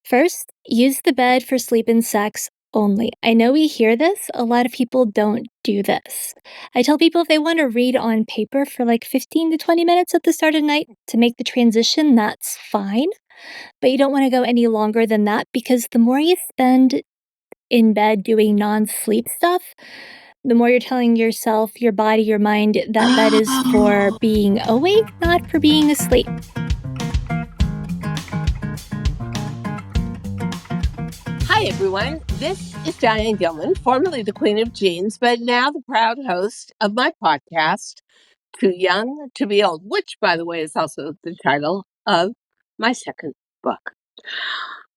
First, use the bed for sleep and sex only. I know we hear this, a lot of people don't do this. I tell people if they want to read on paper for like 15 to 20 minutes at the start of night to make the transition, that's fine. But you don't want to go any longer than that because the more you spend in bed doing non sleep stuff, the more you're telling yourself, your body, your mind that bed is for being awake, not for being asleep. Hi, everyone. This is Diane Gilman, formerly the Queen of Jeans, but now the proud host of my podcast, Too Young to Be Old, which, by the way, is also the title of my second book.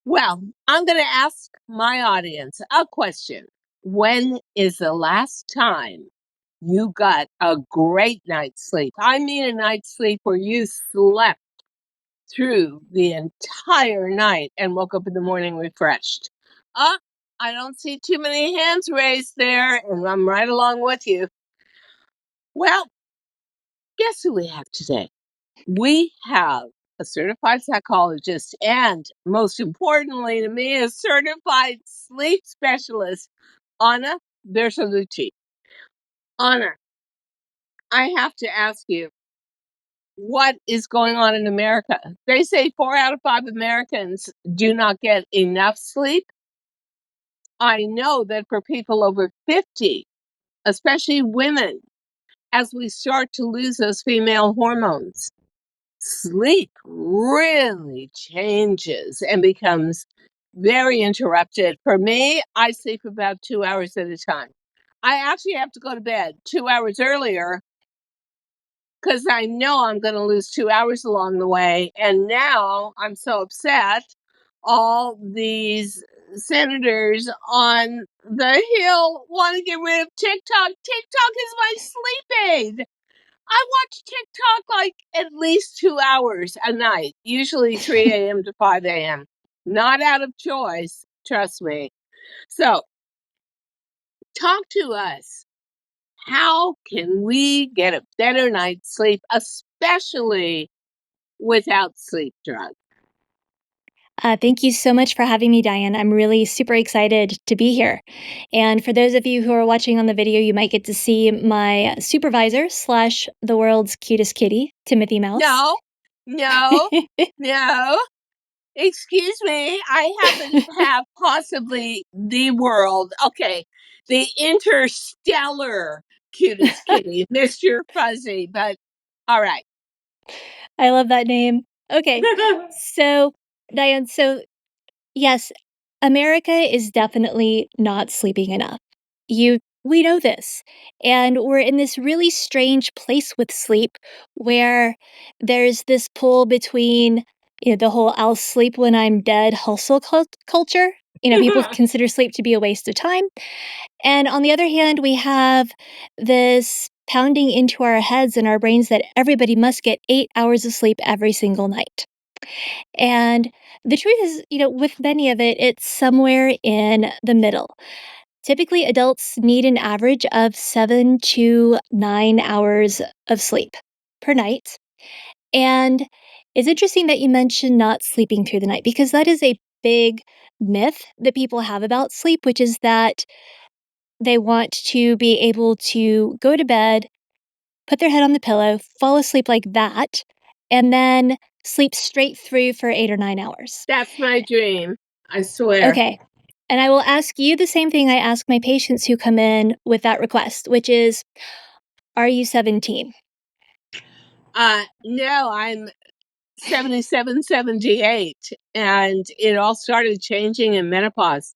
Well, I'm going to ask my audience a question. When is the last time you got a great night's sleep? I mean, a night's sleep where you slept through the entire night and woke up in the morning refreshed. I don't see too many hands raised there, and I'm right along with you. Well, guess who we have today? We have a certified psychologist and, most importantly to me, a certified sleep specialist, Anne Bartolucci. Anna, I have to ask you, what is going on in America? They say 4 out of 5 Americans do not get enough sleep. I know that for people over 50, especially women, as we start to lose those female hormones, sleep really changes and becomes very interrupted. For me, I sleep about 2 hours at a time. I actually have to go to bed 2 hours earlier because I know I'm going to lose 2 hours along the way. And now I'm so upset. All these senators on the Hill want to get rid of TikTok. TikTok is my sleep aid. I watch TikTok like at least 2 hours a night, usually 3 a.m. to 5 a.m. Not out of choice, trust me. So, talk to us. How can we get a better night's sleep, especially without sleep drugs? Thank you so much for having me, Diane. I'm really super excited to be here. And for those of you who are watching on the video, you might get to see my supervisor slash the world's cutest kitty, Timothy Mouse. No. Excuse me. I happen to have possibly the world, the interstellar cutest kitty, Mr. Fuzzy, but all right. I love that name. Okay. So, Diane, yes, America is definitely not sleeping enough. We know this. And we're in this really strange place with sleep where there's this pull between, the whole I'll sleep when I'm dead hustle culture. People consider sleep to be a waste of time. And on the other hand, we have this pounding into our heads and our brains that everybody must get 8 hours of sleep every single night. And the truth is, with many of it, it's somewhere in the middle. Typically, adults need an average of 7 to 9 hours of sleep per night. And it's interesting that you mentioned not sleeping through the night because that is a big myth that people have about sleep, which is that they want to be able to go to bed, put their head on the pillow, fall asleep like that, and then sleep straight through for 8 or 9 hours. That's my dream, I swear. Okay. And I will ask you the same thing I ask my patients who come in with that request, which is, are you 17? No, I'm 77, 78, and it all started changing in menopause.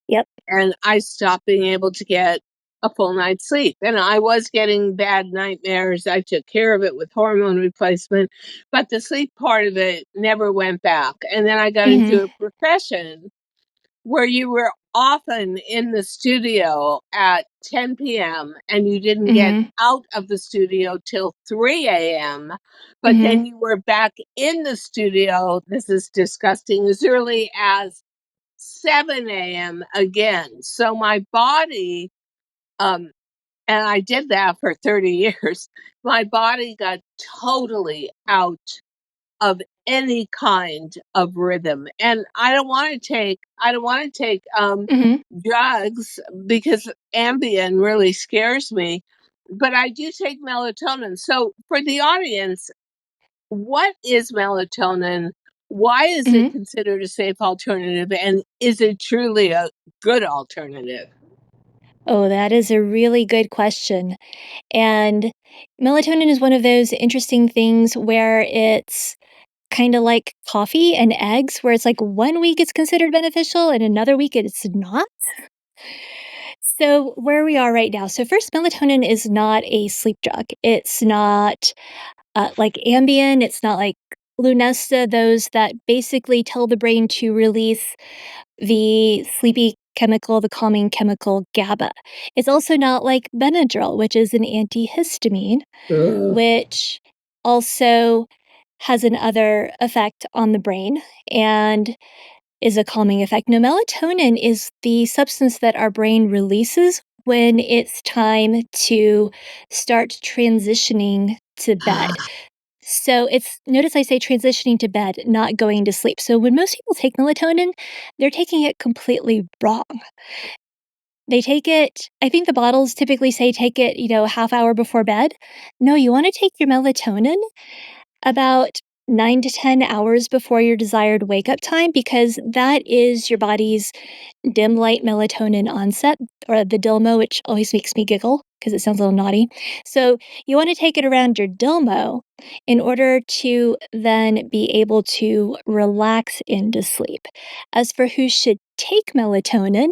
Yep. And I stopped being able to get a full night's sleep. And I was getting bad nightmares. I took care of it with hormone replacement, but the sleep part of it never went back. And then I got into a profession where you were often in the studio at 10 p.m. and you didn't get out of the studio till 3 a.m. But then you were back in the studio, this is disgusting, as early as 7 a.m. again. So my body, and I did that for 30 years, my body got totally out of any kind of rhythm. And I don't want to take Mhm. drugs because Ambien really scares me, but I do take melatonin. So for the audience, what is melatonin? Why is it Mhm. considered a safe alternative? And is it truly a good alternative? Oh, that is a really good question. And melatonin is one of those interesting things where it's kinda like coffee and eggs, where it's like 1 week it's considered beneficial and another week it's not. So, where we are right now, so first, melatonin is not a sleep drug. It's not, like Ambien, it's not like Lunesta, those that basically tell the brain to release the sleepy chemical, the calming chemical GABA. It's also not like Benadryl, which is an antihistamine, Ugh. which also has another effect on the brain and is a calming effect. No, melatonin is the substance that our brain releases when it's time to start transitioning to bed. Ah, So it's notice I say transitioning to bed, not going to sleep. So when most people take melatonin, they're taking it completely wrong. They take it I think the bottles typically say take it, half hour before bed. No, you wanna take your melatonin about 9 to 10 hours before your desired wake up time because that is your body's dim light melatonin onset, or the DILMO, which always makes me giggle because it sounds a little naughty. So you want to take it around your DILMO in order to then be able to relax into sleep. As for who should take melatonin,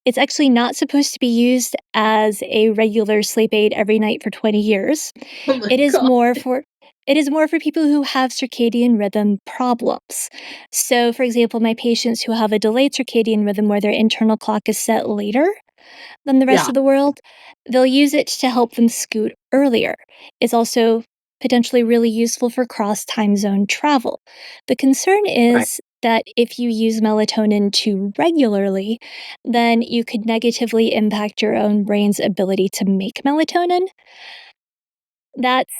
it's actually not supposed to be used as a regular sleep aid every night for 20 years. oh my It is God. more for it is more for people who have circadian rhythm problems. So, for example, my patients who have a delayed circadian rhythm where their internal clock is set later than the rest Yeah, of the world, they'll use it to help them scoot earlier. It's also potentially really useful for cross time zone travel. The concern right. is that if you use melatonin too regularly, then you could negatively impact your own brain's ability to make melatonin. That's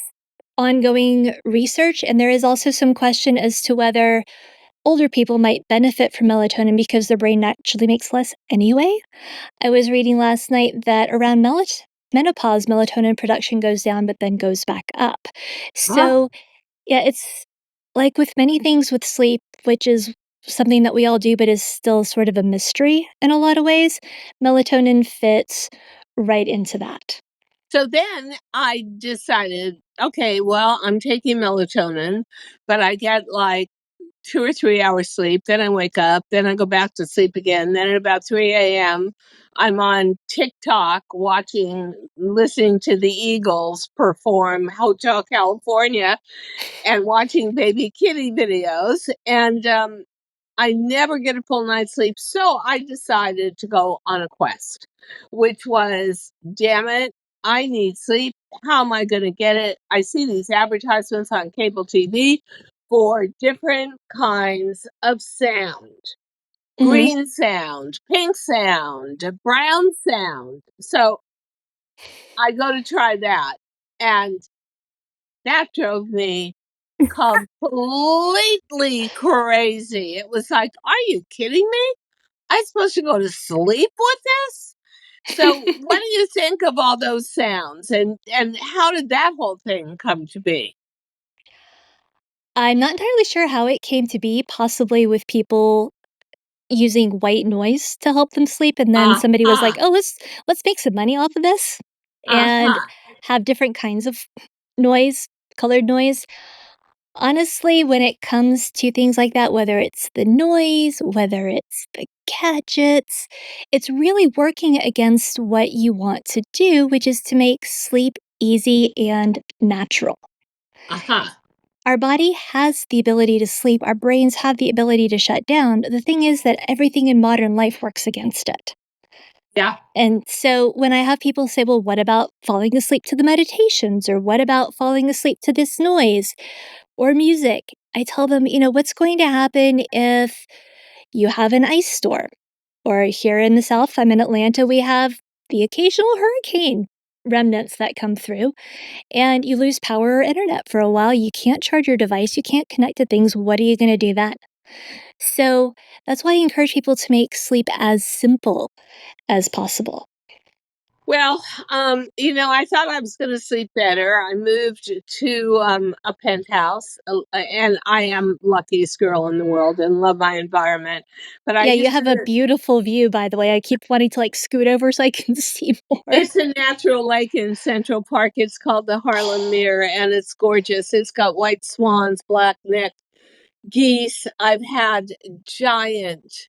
ongoing research, and there is also some question as to whether older people might benefit from melatonin because their brain naturally makes less anyway. I was reading last night that around menopause, melatonin production goes down but then goes back up. Ah, So, yeah, it's like with many things with sleep, which is something that we all do but is still sort of a mystery in a lot of ways, melatonin fits right into that. so then I decided, okay, well, I'm taking melatonin, but I get like 2 or 3 hours sleep. Then I wake up. Then I go back to sleep again. Then at about 3 a.m., I'm on TikTok listening to the Eagles perform Hotel California and watching baby kitty videos. And I never get a full night's sleep. So I decided to go on a quest, which was, damn it, I need sleep. How am I going to get it? I see these advertisements on cable TV for different kinds of sound: Mhm. green sound, pink sound, brown sound. So I go to try that. And that drove me completely crazy. It was like, are you kidding me? I'm supposed to go to sleep with this? So, what do you think of all those sounds, and how did that whole thing come to be? I'm not entirely sure how it came to be, possibly with people using white noise to help them sleep, and then somebody was like, Aha, "Oh, let's make some money off of this," and aha, have different kinds of noise, colored noise. Honestly, when it comes to things like that, whether it's the noise, whether it's the gadgets, it's really working against what you want to do, which is to make sleep easy and natural. aha. Our body has the ability to sleep, our brains have the ability to shut down. The thing is that everything in modern life works against it. Yeah, And so when I have people say, well, what about falling asleep to the meditations? Or what about falling asleep to this noise or music? I tell them, what's going to happen if you have an ice storm? Or here in the South, I'm in Atlanta, we have the occasional hurricane remnants that come through, and you lose power or internet for a while. You can't charge your device, you can't connect to things. What are you going to do then? So that's why I encourage people to make sleep as simple as possible. Well, I thought I was going to sleep better. I moved to a penthouse, and I am luckiest girl in the world and love my environment. But I Yeah, you used have a to. beautiful view, by the way. I keep wanting to like scoot over so I can see more. It's a natural lake in Central Park. It's called the Harlem Mirror, and it's gorgeous. It's got white swans, black-necked geese. I've had giant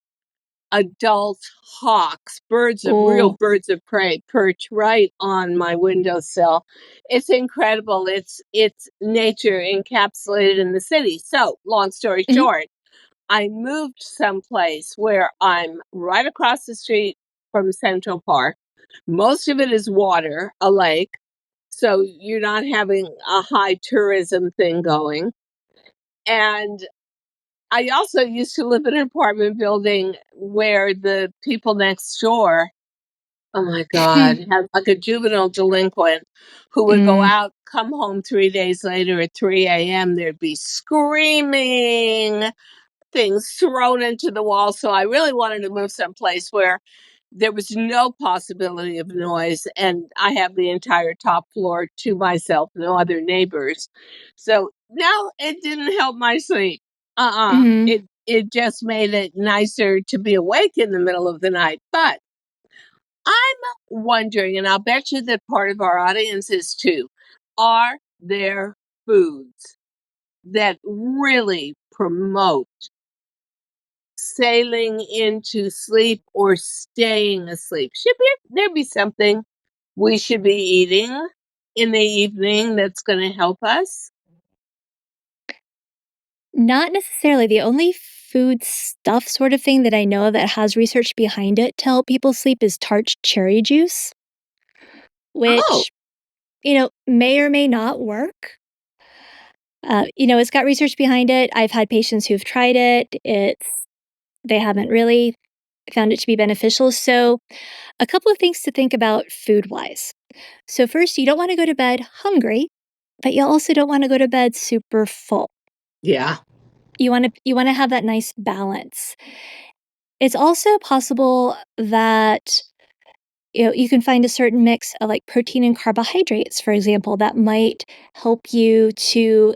adult hawks, real Oh, birds of prey, perch right on my windowsill. It's incredible. It's nature encapsulated in the city. So, long story mhm, short, I moved someplace where I'm right across the street from Central Park. Most of it is water, a lake. So you're not having a high tourism thing going. And I also used to live in an apartment building where the people next door, oh my God, had like a juvenile delinquent who would go mm, out, come home 3 days later at 3 a.m. There'd be screaming, things thrown into the wall. So I really wanted to move someplace where there was no possibility of noise, and I have the entire top floor to myself, no other neighbors. So no, it didn't help my sleep. mhm. It just made it nicer to be awake in the middle of the night. But I'm wondering, and I'll bet you that part of our audience is too, are there foods that really promote sailing into sleep or staying asleep? Should there be something we should be eating in the evening that's going to help us? Not necessarily. The only food stuff sort of thing that I know of that has research behind it to help people sleep is tart cherry juice, Oh, which, may or may not work. It's got research behind it. I've had patients who've tried it. They haven't really found it to be beneficial. So, a couple of things to think about food-wise. So, first, you don't wanna go to bed hungry, but you also don't wanna go to bed super full. yeah. You wanna have that nice balance. It's also possible that, you can find a certain mix of, like, protein and carbohydrates, for example, that might help you to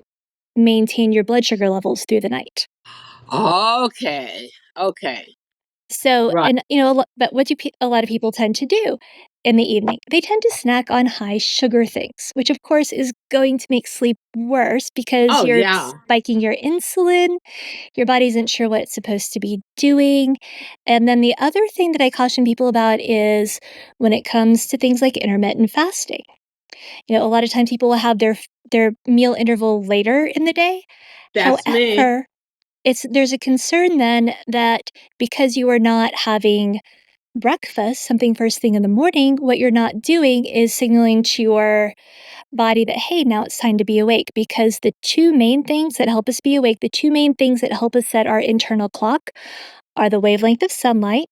maintain your blood sugar levels through the night. Okay. Okay. So, Right. and, but what do a lot of people tend to do in the evening? They tend to snack on high sugar things, which, of course, is going to make sleep worse because Oh, you're yeah. spiking your insulin. Your body isn't sure what it's supposed to be doing. And then the other thing that I caution people about is when it comes to things like intermittent fasting. A lot of times people will have their meal interval later in the day. That's me. However, there's a concern then that because you are not having breakfast, something first thing in the morning, what you're not doing is signaling to your body that, hey, now it's time to be awake. Because the two main things that help us be awake, the two main things that help us set our internal clock are the wavelength of sunlight,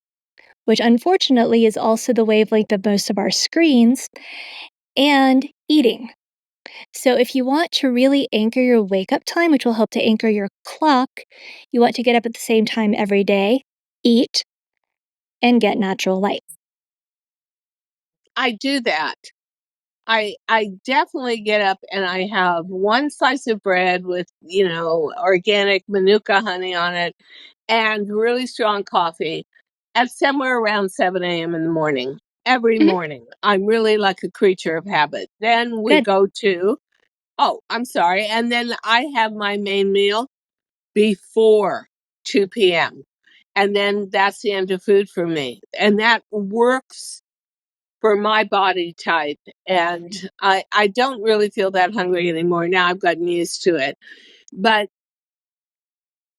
which unfortunately is also the wavelength of most of our screens, and eating. So, if you want to really anchor your wake up time, which will help to anchor your clock, you want to get up at the same time every day, eat, and get natural light. I do that. I definitely get up and I have one slice of bread with, organic manuka honey on it and really strong coffee at somewhere around 7 a.m. in the morning. Every Mhm, morning. I'm really like a creature of habit. Then we good. go to, oh, I'm sorry. And then I have my main meal before 2 p.m. And then that's the end of food for me. And that works for my body type. And I don't really feel that hungry anymore. Now I've gotten used to it. But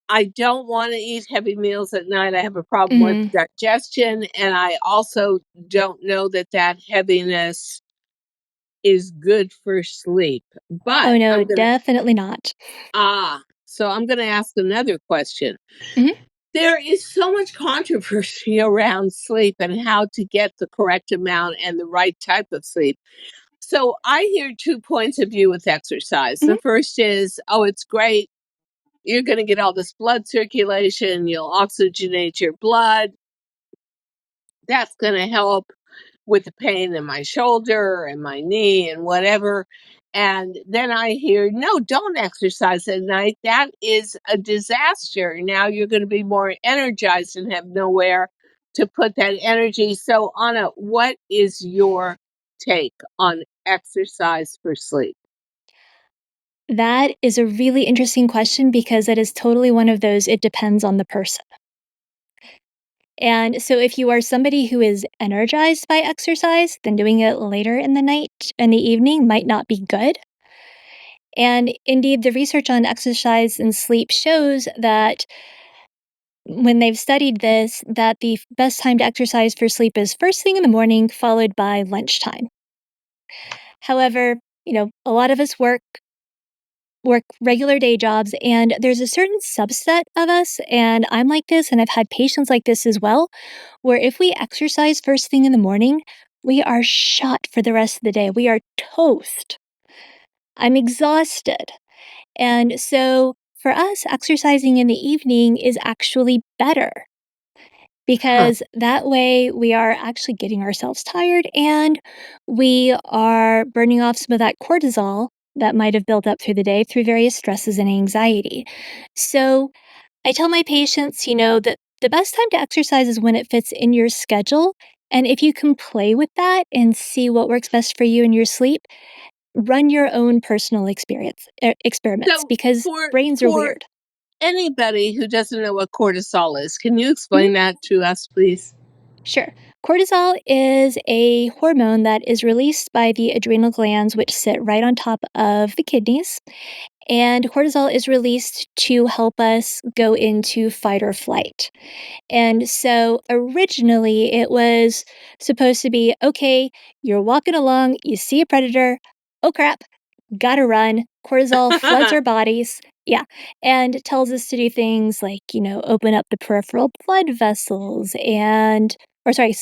I don't want to eat heavy meals at night. I have a problem with Mhm. digestion. And I also don't know that that heaviness is good for sleep. Oh, But no, definitely not. so I'm going to ask another question. Mhm. There is so much controversy around sleep and how to get the correct amount and the right type of sleep. So I hear two points of view with exercise. Mhm. The first is, oh, it's great. You're going to get all this blood circulation. You'll oxygenate your blood. That's going to help with the pain in my shoulder and my knee and whatever. And then I hear, no, don't exercise at night. That is a disaster. Now you're going to be more energized and have nowhere to put that energy. So, Anna, what is your take on exercise for sleep? That is a really interesting question because it is totally one of those it depends on the person. And so if you are somebody who is energized by exercise, then doing it later in the night and the evening might not be good. And indeed, the research on exercise and sleep shows that when they've studied this, that the best time to exercise for sleep is first thing in the morning, followed by lunchtime. However, a lot of us work regular day jobs, and there's a certain subset of us, and I'm like this, and I've had patients like this as well, where if we exercise first thing in the morning, we are shot for the rest of the day. We are toast. I'm exhausted. And so for us, exercising in the evening is actually better Huh. because that way we are actually getting ourselves tired and we are burning off some of that cortisol that might have built up through the day through various stresses and anxiety. So I tell my patients, that the best time to exercise is when it fits in your schedule. And if you can play with that and see what works best for you in your sleep, run your own personal experiments So, because brains are for weird. anybody who doesn't know what cortisol is, can you Mhm. explain that to us, please? Sure. Cortisol is a hormone that is released by the adrenal glands, which sit right on top of the kidneys. And cortisol is released to help us go into fight or flight. And so originally it was supposed to be okay, you're walking along, you see a predator, oh crap, gotta run. Cortisol floods our bodies. Yeah. And tells us to do things like, open up the peripheral blood vessels or sorry,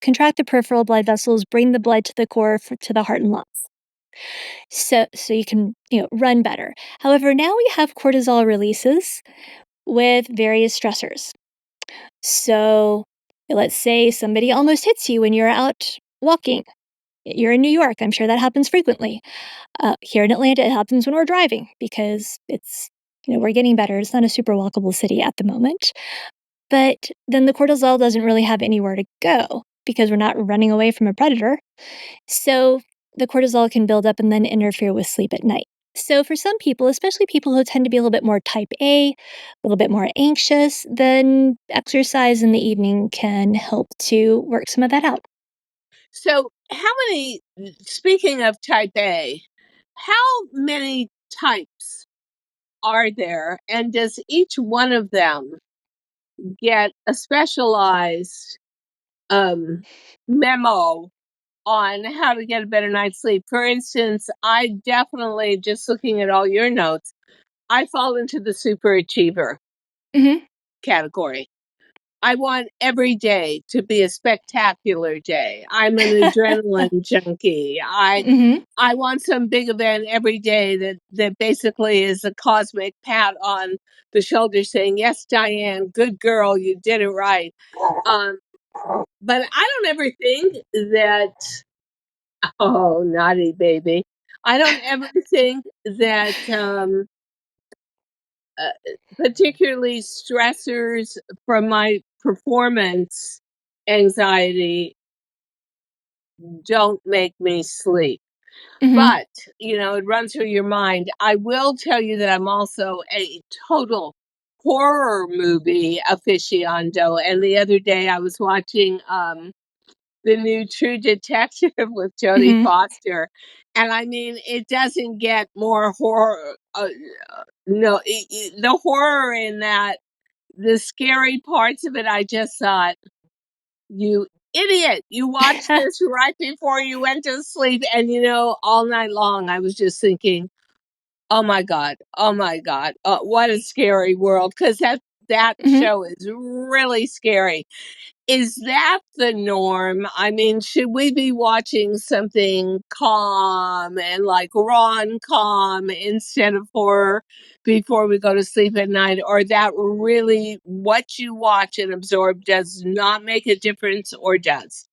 contract the peripheral blood vessels, bring the blood to the core to the heart and lungs. So you can, run better. However, now we have cortisol releases with various stressors. So let's say somebody almost hits you when you're out walking. You're in New York. I'm sure that happens frequently. Here in Atlanta, it happens when we're driving because we're getting better. It's not a super walkable city at the moment. But then the cortisol doesn't really have anywhere to go because we're not running away from a predator. So the cortisol can build up and then interfere with sleep at night. So for some people, especially people who tend to be a little bit more type A, a little bit more anxious, then exercise in the evening can help to work some of that out. So, speaking of type A, how many types are there? And does each one of them get a specialized memo on how to get a better night's sleep? For instance, I definitely, just looking at all your notes, I fall into the super achiever Hmm. category. I want every day to be a spectacular day. I'm an adrenaline junkie. Hmm. I want some big event every day that basically is a cosmic pat on the shoulder saying, "Yes, Diane, good girl, you did it right." Um, but I don't ever think that, oh, naughty baby. I don't ever think that uh, particularly stressors from my performance anxiety don't make me sleep. Hmm. But, it runs through your mind. I will tell you that I'm also a total horror movie aficionado. And the other day I was watching the new True Detective with Jodie Hmm. Foster. And I mean, it doesn't get more horror. No, the horror in that, the scary parts of it, I just thought, you idiot, you watched this right before you went to sleep. And, all night long, I was just thinking, oh my God, what a scary world. Because That Mhm. show is really scary. Is that the norm? I mean, should we be watching something calm and like rom-com instead of horror before we go to sleep at night? Or that really what you watch and absorb does not make a difference or does?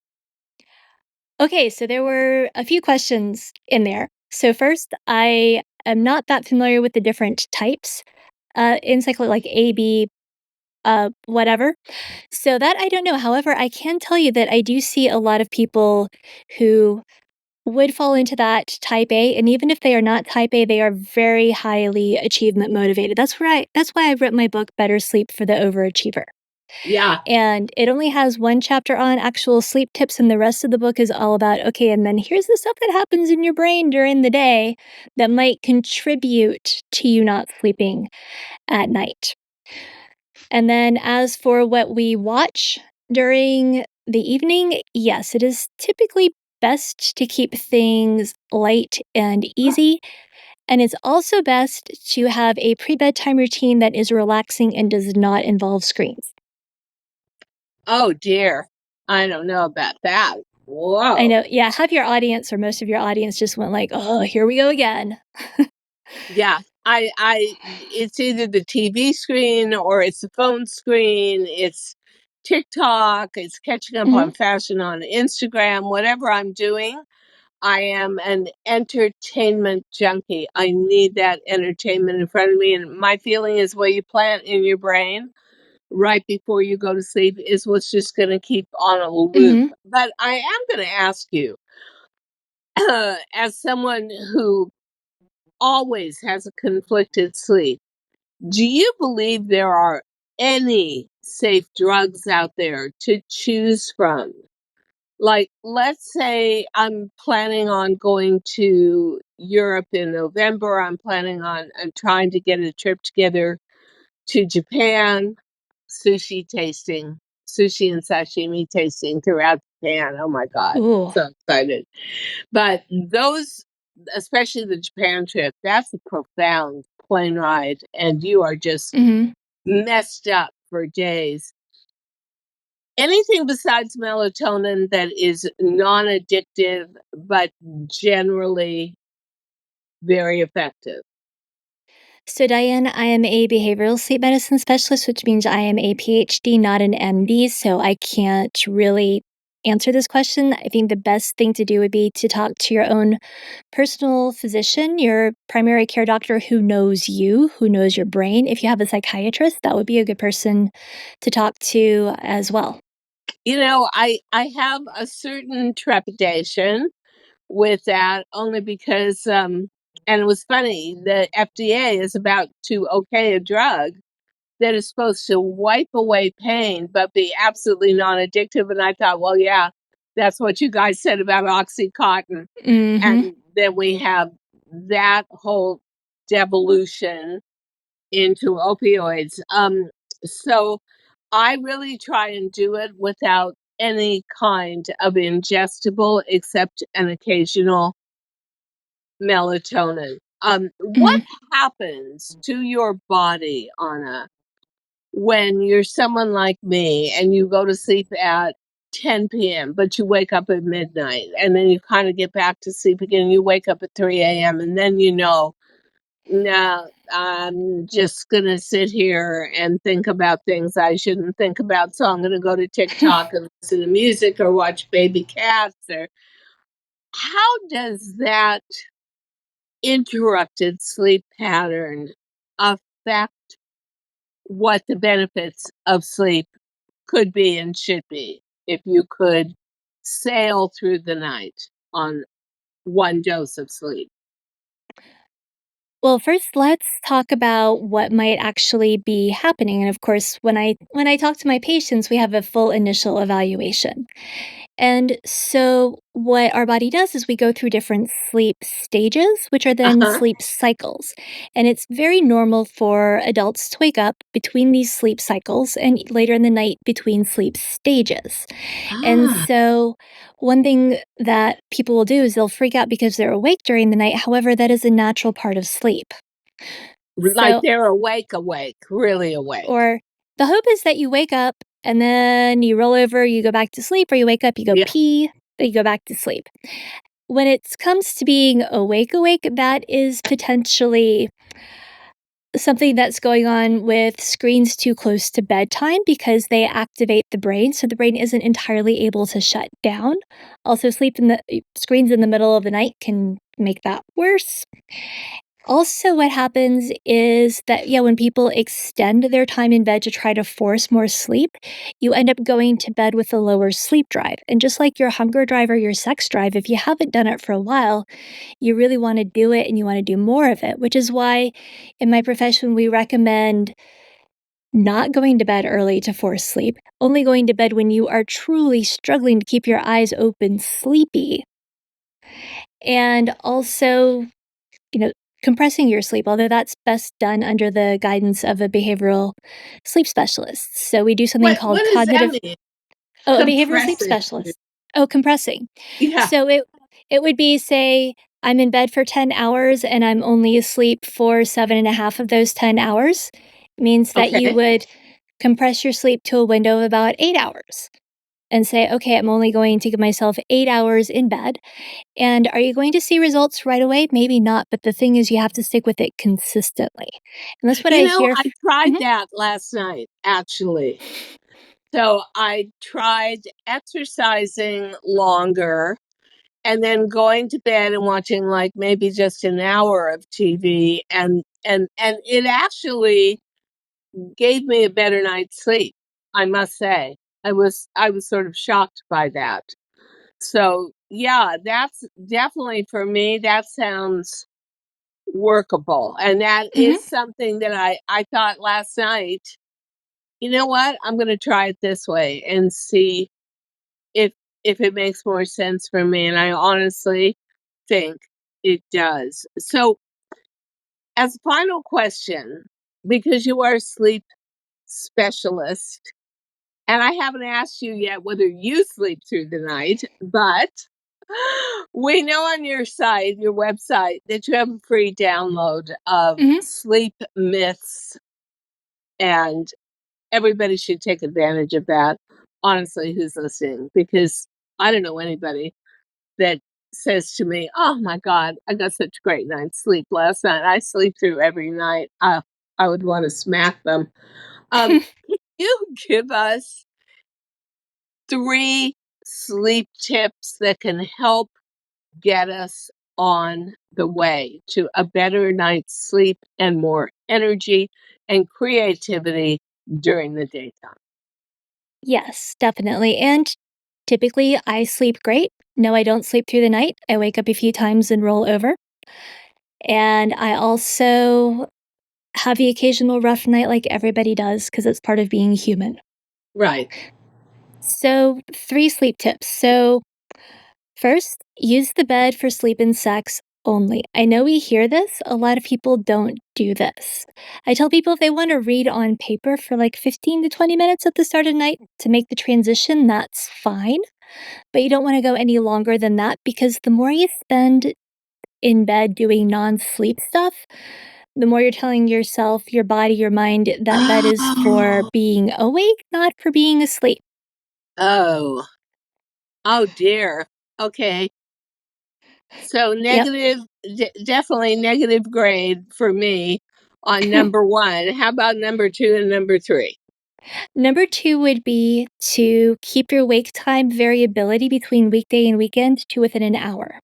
Okay, so there were a few questions in there. So first, I am not that familiar with the different types, in like A, B, whatever. So that I don't know. However, I can tell you that I do see a lot of people who would fall into that type A, and even if they are not type A, they are very highly achievement motivated. That's why I've written my book Better Sleep for the Overachiever. Yeah. And it only has one chapter on actual sleep tips, and the rest of the book is all about, okay, and then here's the stuff that happens in your brain during the day that might contribute to you not sleeping at night. And then as for what we watch during the evening, yes, it is typically best to keep things light and easy. And it's also best to have a pre bedtime routine that is relaxing and does not involve screens. Oh dear. I don't know about that. I Whoa. know. Yeah, half your audience or most of your audience just went like, "Oh, here we go again." Yeah. It's either the TV screen or it's the phone screen. It's TikTok. It's catching up Mhm, on fashion on Instagram. Whatever I'm doing, I am an entertainment junkie. I need that entertainment in front of me. And my feeling is what you plant in your brain right before you go to sleep is what's just going to keep on a loop. mhm. But I am going to ask you, as someone who always has a conflicted sleep, do you believe there are any safe drugs out there to choose from? Like, let's say I'm planning on going to Europe in November. I'm trying to get a trip together to Japan, sushi tasting, sushi and sashimi tasting throughout Japan. Oh my God, Ooh. so excited. But those, especially the Japan trip, that's a profound plane ride, and you are just Mhm. messed up for days. Anything besides melatonin that is non addictive, but generally very effective. So, Diane, I am a behavioral sleep medicine specialist, which means I am a Ph.D., not an MD, so I can't really answer this question. I think the best thing to do would be to talk to your own personal physician, your primary care doctor who knows you, who knows your brain. If you have a psychiatrist, that would be a good person to talk to as well. You know, I have a certain trepidation with that only because and it was funny, the FDA is about to okay a drug that is supposed to wipe away pain but be absolutely non-addictive, and I thought, well, yeah, that's what you guys said about Oxycontin. Mhm. And then we have that whole devolution into opioids. So I really try and do it without any kind of ingestible except an occasional melatonin. What Mhm. happens to your body, Anna, when you're someone like me and you go to sleep at 10 p.m., but you wake up at midnight and then you kind of get back to sleep again? You wake up at 3 a.m. and then you know, no, I'm just going to sit here and think about things I shouldn't think about. So I'm going to go to TikTok and listen to music or watch baby cats. Or how does that interrupted sleep pattern affect what the benefits of sleep could be and should be if you could sail through the night on one dose of sleep? Well, first, let's talk about what might actually be happening. And of course, when I talk to my patients, we have a full initial evaluation. And so what our body does is we go through different sleep stages, which are then Uh-huh. sleep cycles. And it's very normal for adults to wake up between these sleep cycles and later in the night between sleep stages. And Ah, so one thing that people will do is they'll freak out because they're awake during the night. However, that is a natural part of sleep. like So they're awake, awake, really awake. or The hope is that you wake up and then you roll over, you go back to sleep, or you wake up, you go Yeah. pee, then you go back to sleep. When it comes to being awake, that is potentially something that's going on with screens too close to bedtime because they activate the brain, so the brain isn't entirely able to shut down. Also, sleep in the screens in the middle of the night can make that worse. Also, what happens is that, yeah, when people extend their time in bed to try to force more sleep, you end up going to bed with a lower sleep drive. And just like your hunger drive or your sex drive, if you haven't done it for a while, you really want to do it and you want to do more of it, which is why in my profession we recommend not going to bed early to force sleep, only going to bed when you are truly struggling to keep your eyes open sleepy. And also, you know, compressing your sleep, although that's best done under the guidance of a behavioral sleep specialist. So we do something What called does that cognitive mean? a behavioral sleep Compressing. specialist. Oh, compressing. Yeah. So it would be, say, I'm in bed for 10 hours and I'm only asleep for 7.5 of those 10 hours, means that you Okay. would compress your sleep to a window of about 8 hours and say, "Okay, I'm only going to give myself 8 hours in bed." And are you going to see results right away? Maybe not, but the thing is you have to stick with it consistently. And that's what I hear I tried Mhm. that last night, actually. So I tried exercising longer and then going to bed and watching like maybe just an hour of TV, and it actually gave me a better night's sleep, I must say. I was sort of shocked by that. So, yeah, that's definitely for me that sounds workable. And that Mhm. is something that I thought last night, you know what? I'm going to try it this way and see if if it makes more sense for me, and I honestly think it does. So, as a final question, because you are a sleep specialist, and I haven't asked you yet whether you sleep through the night, but we know on your site, your website, that you have a free download of Mhm. sleep myths, and everybody should take advantage of that. Honestly, who's listening? Because I don't know anybody that says to me, "Oh my God, I got such a great night's sleep last night. I sleep through every night." I would want to smack them. You give us 3 sleep tips that can help get us on the way to a better night's sleep and more energy and creativity during the daytime. Yes, definitely. And typically I sleep great. No, I don't sleep through the night. I wake up a few times and roll over. And I also have the occasional rough night like everybody does because it's part of being human. Right. So, 3 sleep tips. So, first, use the bed for sleep and sex only. I know we hear this, a lot of people don't do this. I tell people if they want to read on paper for like 15 to 20 minutes at the start of the night to make the transition, that's fine. But you don't want to go any longer than that because the more you spend in bed doing non sleep stuff, the more you're telling yourself, your body, your mind that bed is for Oh. being awake, not for being asleep. Oh. Oh dear. Okay. So Yep. definitely negative grade for me on number 1. How about number 2 and number 3? Number 2 would be to keep your wake time variability between weekday and weekend to within an hour.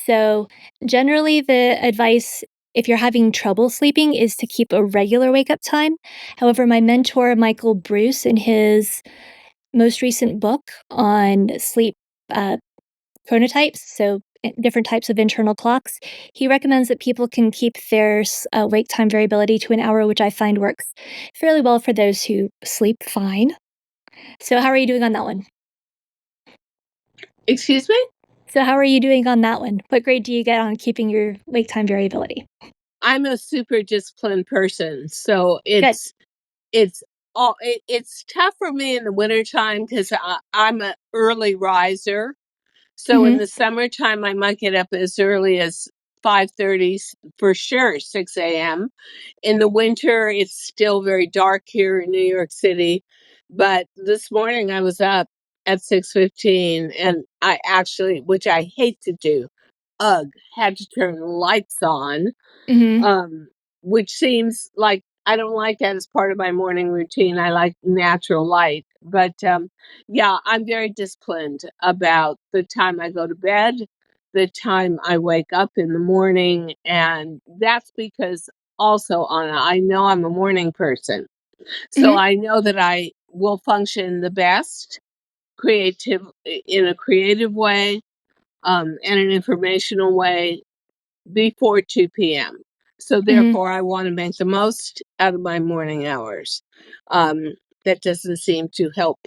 So, generally, the advice if you're having trouble sleeping is to keep a regular wake up time. However, my mentor, Michael Bruce, in his most recent book on sleep uh, chronotypes, so different types of internal clocks, he recommends that people can keep their wake time variability to an hour, which I find works fairly well for those who sleep fine. So, how are you doing on that one? Excuse me? So, how are you doing on that one? What grade do you get on keeping your wake time variability? I'm a super disciplined person, so Good. it's it's tough for me in the wintertime because I'm an early riser. So in Mhm. the summertime, I might get up as early as 5:30, for sure 6 a.m. In the winter, it's still very dark here in New York City. But this morning I was up at 6:15, and I actually, which I hate to do, had to turn lights on, Mhm. um, which seems like I don't like that as part of my morning routine. I like natural light. But yeah, I'm very disciplined about the time I go to bed, the time I wake up in the morning. And that's because also, Anna, I know I'm a morning person. So Mhm. I know that I will function the best creative in a creative way, and an informational way before 2 p.m. So Mhm. therefore, I want to make the most out of my morning hours. Um, that doesn't seem to help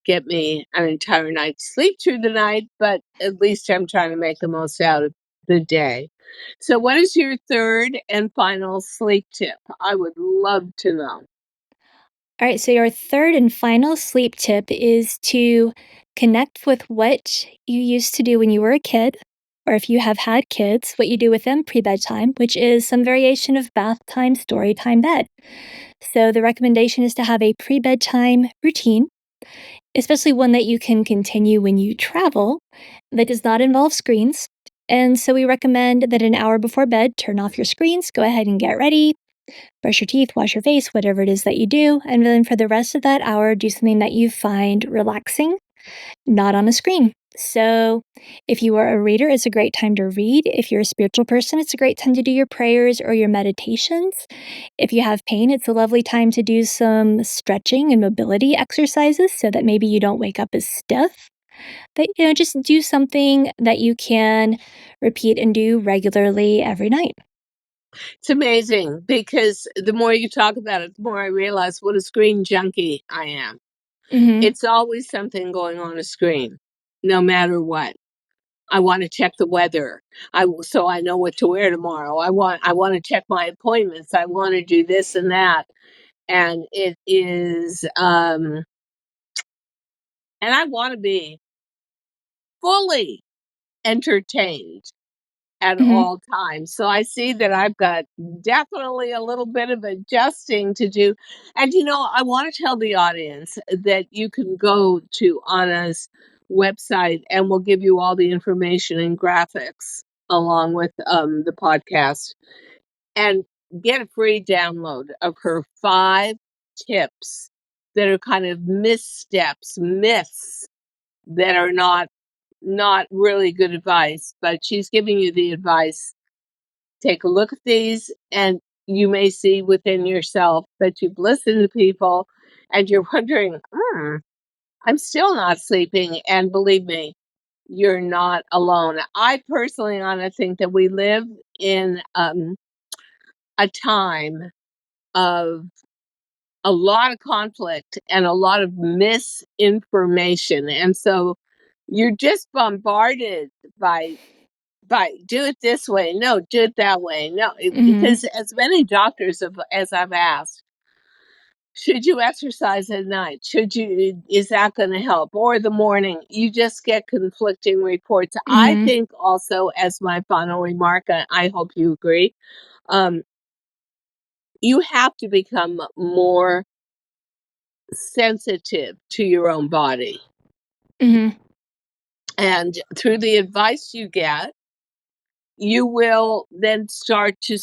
get me an entire night's sleep through the night, but at least I'm trying to make the most out of the day. So, what is your third and final sleep tip? I would love to know. All right, so your third and final sleep tip is to connect with what you used to do when you were a kid, or if you have had kids, what you do with them pre bedtime, which is some variation of bath time, story time, bed. So the recommendation is to have a pre bedtime routine, especially one that you can continue when you travel that does not involve screens. And so we recommend that an hour before bed, turn off your screens, go ahead and get ready, brush your teeth, wash your face, whatever it is that you do. And then for the rest of that hour, do something that you find relaxing, not on a screen. So, if you are a reader, it's a great time to read. If you're a spiritual person, it's a great time to do your prayers or your meditations. If you have pain, it's a lovely time to do some stretching and mobility exercises so that maybe you don't wake up as stiff. But, just do something that you can repeat and do regularly every night. It's amazing because the more you talk about it, the more I realize what a screen junkie I am. Hmm. It's always something going on a screen, no matter what. I want to check the weather. So I know what to wear tomorrow. I want to check my appointments. I want to do this and that. And it is and I want to be fully entertained at Hmm. all times. So I see that I've got definitely a little bit of adjusting to do. And I want to tell the audience that you can go to Anna's website and we'll give you all the information and graphics along with the podcast, and get a free download of her 5 tips that are kind of missteps, myths that are not really good advice, but she's giving you the advice. Take a look at these, and you may see within yourself that you've listened to people and you're wondering, I'm still not sleeping. And believe me, you're not alone. I personally, Anna, think that we live in a time of a lot of conflict and a lot of misinformation. And so you're just bombarded by do it this way, no, do it that way, no, Hmm. because as many doctors as I've asked, should you exercise at night, is that going to help, or the morning, you just get conflicting reports. I Hmm. think also, as my final remark, and I hope you agree, um, you have to become more sensitive to your own body, Hmm. and through the advice you get, you will then start to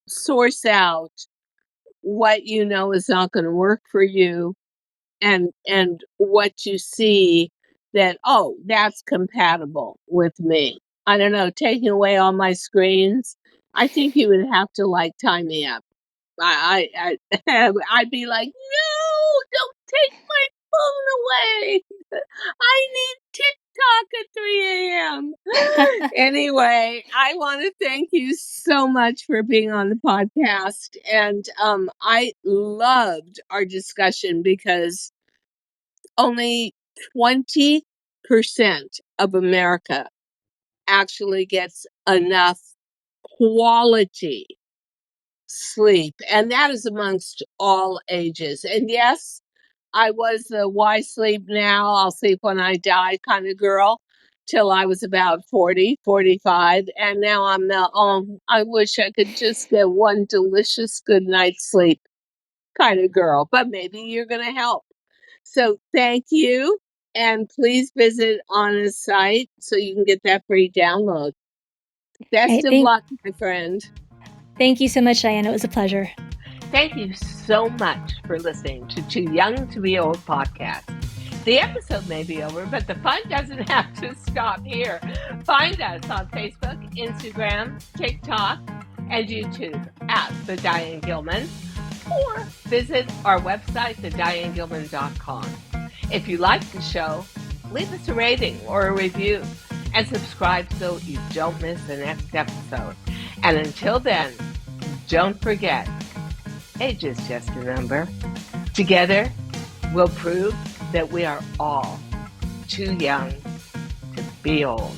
source out what you know is not going to work for you, and what you see that, oh, that's compatible with me. I don't know, taking away all my screens, I think you would have to like tie me up. I'd be like, no, don't take my phone away. I need TikTok at 3 a.m. Anyway, I want to thank you so much for being on the podcast. And I loved our discussion because only 20% of America actually gets enough quality sleep. And that is amongst all ages. And yes, I was the why sleep now, I'll sleep when I die kind of girl. till I was about 40, 45. And now I'm I wish I could just get one delicious good night's sleep kind of girl, but maybe you're going to help. So thank you. And please visit Anna's site so you can get that free download. Best of luck, my friend. Thank you so much, Diane. It was a pleasure. Thank you so much for listening to Too Young to Be Old podcast. The episode may be over, but the fun doesn't have to stop here. Find us on Facebook, Instagram, TikTok, and YouTube at The Diane Gilman, or visit our website, thedianegilman.com. If you like the show, leave us a rating or a review and subscribe so you don't miss the next episode. And until then, don't forget, age is just a number. Together, we'll prove that we are all too young to be old.